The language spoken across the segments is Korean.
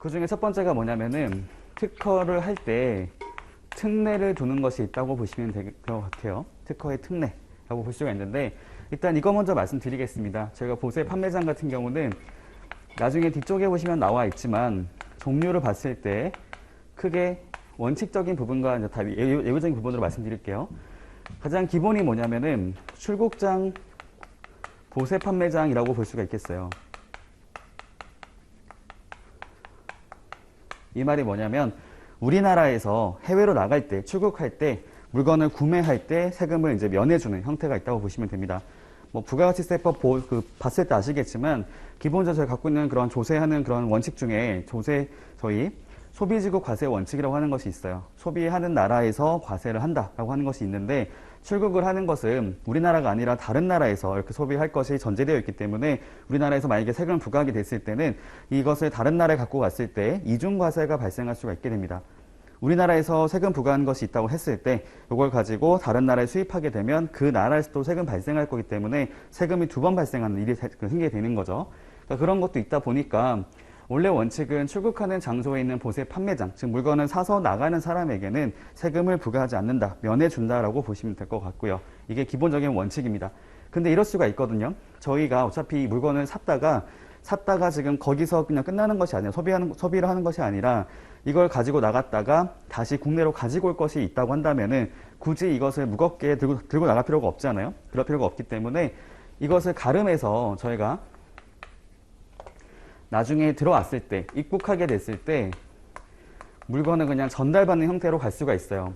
그 중에 첫 번째가 뭐냐면은 특허를 할 때 특례를 두는 것이 있다고 보시면 될 것 같아요. 특허의 특례라고 볼 수가 있는데, 일단 이거 먼저 말씀드리겠습니다. 저희가 보세 판매장 같은 경우는 나중에 뒤쪽에 보시면 나와 있지만 종류를 봤을 때 크게 원칙적인 부분과 이제 다 예외적인 부분으로 말씀드릴게요. 가장 기본이 뭐냐면은 출국장 보세 판매장이라고 볼 수가 있겠어요. 이 말이 뭐냐면 우리나라에서 해외로 나갈 때, 출국할 때, 물건을 구매할 때 세금을 이제 면해주는 형태가 있다고 보시면 됩니다. 뭐 부가가치세법 봤을 때 아시겠지만 기본적으로 저희가 갖고 있는 그런 조세하는 그런 원칙 중에 저희 소비지구 과세 원칙이라고 하는 것이 있어요. 소비하는 나라에서 과세를 한다라고 하는 것이 있는데, 출국을 하는 것은 우리나라가 아니라 다른 나라에서 이렇게 소비할 것이 전제되어 있기 때문에 우리나라에서 만약에 세금을 부과하게 됐을 때는 이것을 다른 나라에 갖고 갔을 때 이중과세가 발생할 수가 있게 됩니다. 우리나라에서 세금 부과한 것이 있다고 했을 때 이걸 가지고 다른 나라에 수입하게 되면 그 나라에서 또 세금 발생할 거기 때문에 세금이 두 번 발생하는 일이 생기게 되는 거죠. 그러니까 그런 것도 있다 보니까 원래 원칙은 출국하는 장소에 있는 보세 판매장, 즉 물건을 사서 나가는 사람에게는 세금을 부과하지 않는다, 면해준다라고 보시면 될 것 같고요. 이게 기본적인 원칙입니다. 근데 이럴 수가 있거든요. 저희가 어차피 물건을 샀다가 지금 거기서 그냥 끝나는 것이 아니라 소비를 하는 것이 아니라 이걸 가지고 나갔다가 다시 국내로 가지고 올 것이 있다고 한다면은 굳이 이것을 무겁게 들고 나갈 필요가 없잖아요. 그럴 필요가 없기 때문에 이것을 가름해서 저희가 나중에 들어왔을 때, 입국하게 됐을 때 물건을 그냥 전달받는 형태로 갈 수가 있어요.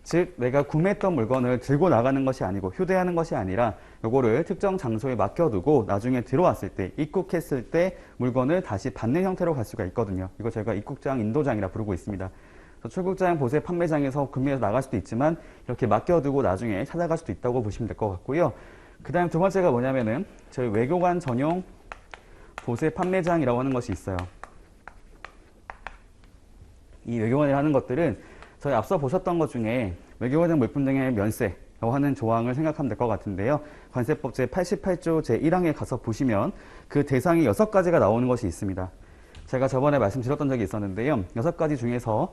즉 내가 구매했던 물건을 들고 나가는 것이 아니고 휴대하는 것이 아니라 요거를 특정 장소에 맡겨두고 나중에 들어왔을 때, 입국했을 때 물건을 다시 받는 형태로 갈 수가 있거든요. 이거 저희가 입국장 인도장이라 부르고 있습니다. 그래서 출국장 보세 판매장에서 구매해서 나갈 수도 있지만 이렇게 맡겨두고 나중에 찾아갈 수도 있다고 보시면 될 것 같고요. 그 다음 두 번째가 뭐냐면은 저희 외교관 전용 보세 판매장이라고 하는 것이 있어요. 이 외교관이라는 것들은 저희 앞서 보셨던 것 중에 외교관용 물품 등의 면세라고 하는 조항을 생각하면 될 것 같은데요. 관세법 제88조 제1항에 가서 보시면 그 대상이 6가지가 나오는 것이 있습니다. 제가 저번에 말씀드렸던 적이 있었는데요. 6가지 중에서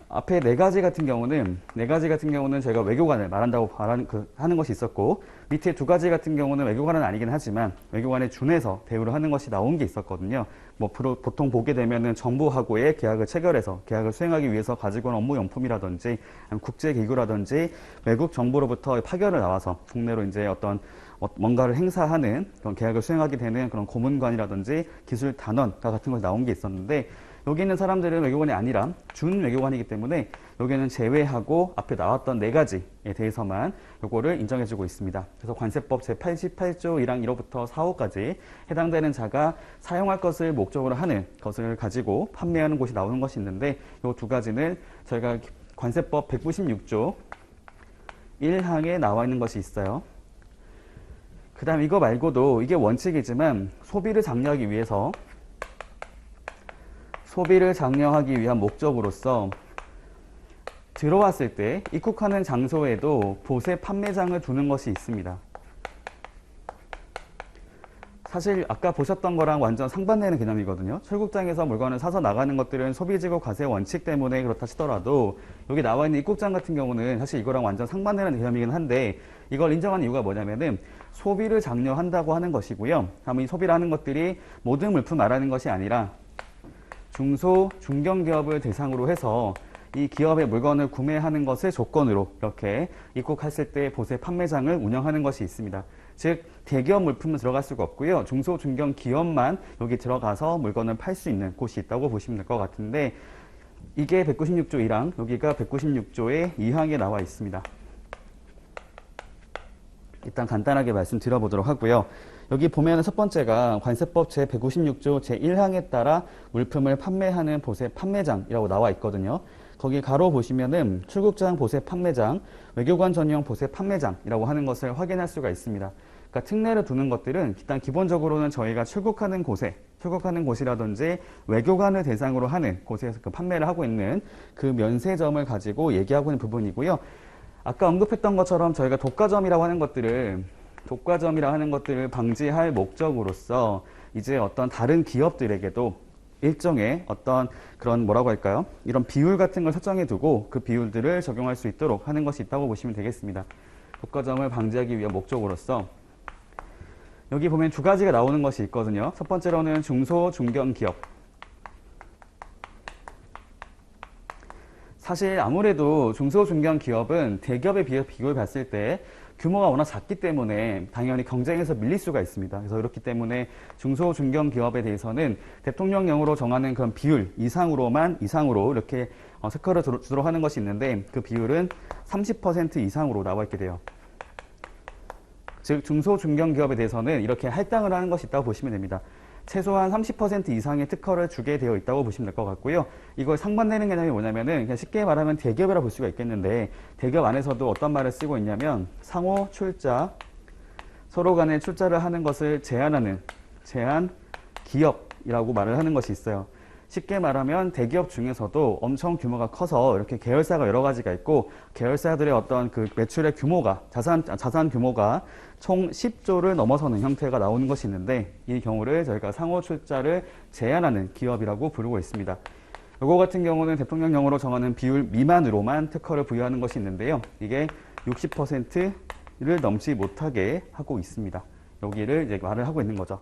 앞에 4가지 같은 경우는 저희가 외교관을 하는 것이 있었고, 밑에 2가지 같은 경우는 외교관은 아니긴 하지만 외교관에 준해서 대우를 하는 것이 나온 게 있었거든요. 뭐 보통 보게 되면은 정부하고의 계약을 체결해서 계약을 수행하기 위해서 가지고 온 업무 용품이라든지 국제기구라든지 외국 정부로부터 파견을 나와서 국내로 이제 어떤 뭔가를 행사하는 그런 계약을 수행하게 되는 그런 고문관이라든지 기술 단원과 같은 것이 나온 게 있었는데, 여기 있는 사람들은 외교관이 아니라 준 외교관이기 때문에 여기는 제외하고 앞에 나왔던 4가지에 대해서만 요거를 인정해주고 있습니다. 그래서 관세법 제88조 1항 1호부터 4호까지 해당되는 자가 사용할 것을 목적으로 하는 것을 가지고 판매하는 곳이 나오는 것이 있는데, 요 2가지는 저희가 관세법 196조 1항에 나와 있는 것이 있어요. 그 다음 이거 말고도 이게 원칙이지만 소비를 장려하기 위한 목적으로서 들어왔을 때 입국하는 장소에도 보세 판매장을 두는 것이 있습니다. 사실 아까 보셨던 거랑 완전 상반되는 개념이거든요. 출국장에서 물건을 사서 나가는 것들은 소비지구 과세 원칙 때문에 그렇다 치더라도 여기 나와 있는 입국장 같은 경우는 사실 이거랑 완전 상반되는 개념이긴 한데, 이걸 인정한 이유가 뭐냐면은 소비를 장려한다고 하는 것이고요. 이 소비를 하는 것들이 모든 물품 말하는 것이 아니라 중소, 중견기업을 대상으로 해서 이 기업의 물건을 구매하는 것을 조건으로 이렇게 입국했을 때 보세 판매장을 운영하는 것이 있습니다. 즉 대기업 물품은 들어갈 수가 없고요. 중소, 중견기업만 여기 들어가서 물건을 팔 수 있는 곳이 있다고 보시면 될 것 같은데, 이게 196조 1항, 여기가 196조의 2항에 나와 있습니다. 일단 간단하게 말씀드려보도록 하고요. 여기 보면 첫 번째가 관세법 제156조 제1항에 따라 물품을 판매하는 보세 판매장이라고 나와 있거든요. 거기 가로 보시면은 출국장 보세 판매장, 외교관 전용 보세 판매장이라고 하는 것을 확인할 수가 있습니다. 그러니까 특례를 두는 것들은 일단 기본적으로는 저희가 출국하는 곳이라든지 외교관을 대상으로 하는 곳에서 그 판매를 하고 있는 그 면세점을 가지고 얘기하고 있는 부분이고요. 아까 언급했던 것처럼 저희가 독과점이라고 하는 것들을 방지할 목적으로서 이제 어떤 다른 기업들에게도 일정의 어떤 그런 뭐라고 할까요? 이런 비율 같은 걸 설정해 두고 그 비율들을 적용할 수 있도록 하는 것이 있다고 보시면 되겠습니다. 독과점을 방지하기 위한 목적으로서 여기 보면 두 가지가 나오는 것이 있거든요. 첫 번째로는 중소, 중견 기업. 사실 아무래도 중소, 중견 기업은 대기업에 비교해 봤을 때 규모가 워낙 작기 때문에 당연히 경쟁에서 밀릴 수가 있습니다. 그래서 그렇기 때문에 중소, 중견 기업에 대해서는 대통령령으로 정하는 그런 비율 이상으로 이렇게 특허를 주도록 하는 것이 있는데 그 비율은 30% 이상으로 나와 있게 돼요. 즉 중소, 중견 기업에 대해서는 이렇게 할당을 하는 것이 있다고 보시면 됩니다. 최소한 30% 이상의 특허를 주게 되어 있다고 보시면 될 것 같고요. 이걸 상반되는 개념이 뭐냐면은 그냥 쉽게 말하면 대기업이라 볼 수가 있겠는데 대기업 안에서도 어떤 말을 쓰고 있냐면 상호 출자, 서로 간에 출자를 하는 것을 제한 기업이라고 말을 하는 것이 있어요. 쉽게 말하면 대기업 중에서도 엄청 규모가 커서 이렇게 계열사가 여러 가지가 있고 계열사들의 어떤 그 매출의 규모가 자산 규모가 총 10조를 넘어서는 형태가 나오는 것이 있는데 이 경우를 저희가 상호 출자를 제한하는 기업이라고 부르고 있습니다. 이거 같은 경우는 대통령령으로 정하는 비율 미만으로만 특허를 부여하는 것이 있는데요. 이게 60%를 넘지 못하게 하고 있습니다. 여기를 이제 말을 하고 있는 거죠.